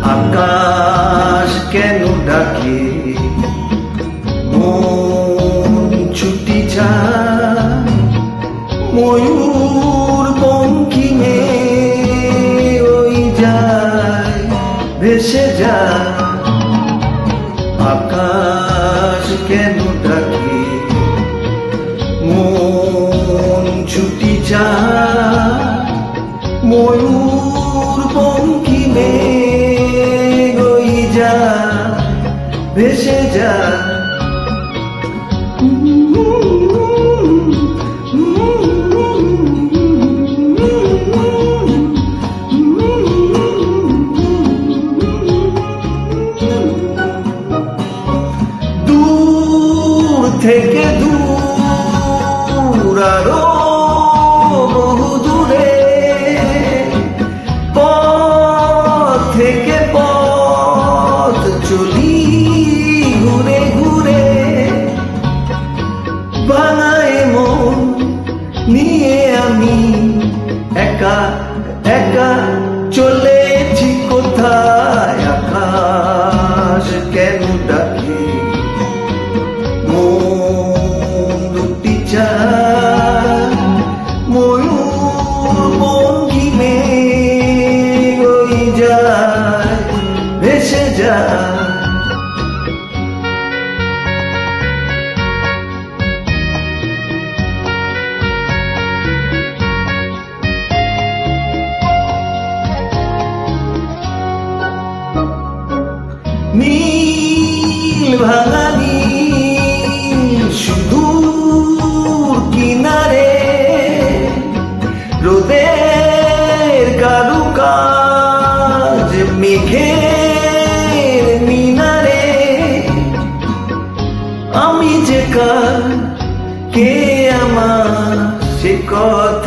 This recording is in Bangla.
আকাশ কেন ডাকে মন ছুটি যায়, ময়ূর বঙ্কিমে ওই যায় ভেসে যায়। আকাশ কেন ডাকে মন ছুটি যায়, ময়ূর বঙ্কিমে ওই যায় ভেসে যায়। দূর থেকে দূর আরো বহু দূরে, পথ থেকে পথ চলি ঘুরে ঘুরে, বানায় মন নিয়ে আমি একা একা চলেছি কোথায়। আকাশ কেন ডাকে মন দুটি চায়, ময়ূর বঙ্কিমে ওই যায় ভেসে যায়। নীল ভাঙা নীল সুদূর কিনারে, রোদের কারুকাজ মেঘের মিনারে। আমি যে কার কে আমার সে কথা